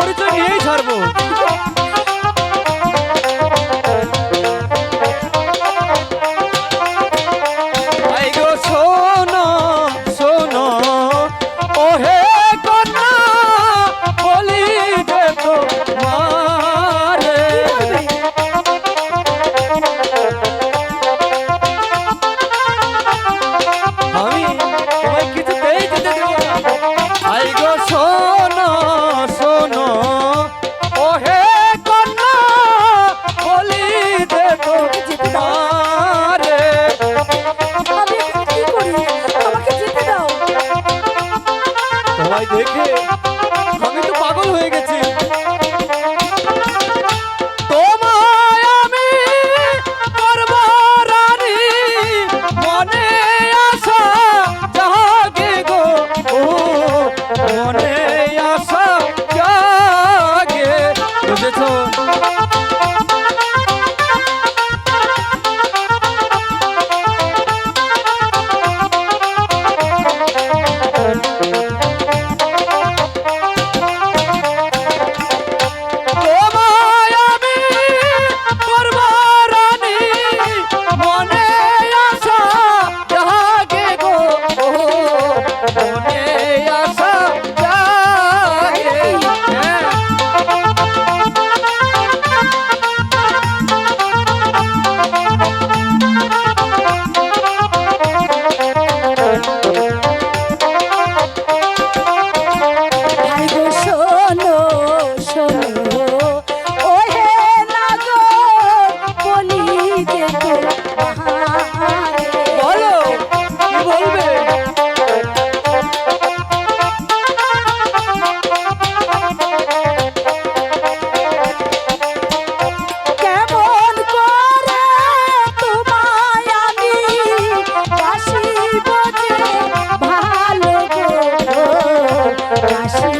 পরিচয় নিয়েই ছাড়বো। আই গো শোনো শোনো ওহে কন্যা বলি যে তোমারে আমি তোমায় কিছুতেই যেতে দেব না। আই গো শোনো শোনো ওহে কন্যা বলি যে তোমারে আমি এখন কি করি? আমাকে যেতে দাও। তোমায় দেখে আমি তো পাগল হয়ে গেছি। তোমায় আমি করব রানী, মনে আশা জাগে গো, ও মনে আশা জাগে। বুঝেছো? তোমায় আমি করব রানী, মনে আশা জাগে গো, ও মনে আশা জাগে। হ্যাঁ। ভাই গো শোনো শোনো ওহে লাগো বলি যে তোমারে। বলো কি বলবে? কেমন করে তোমায় আমি বাসিব যে ভালো গো, বাসিব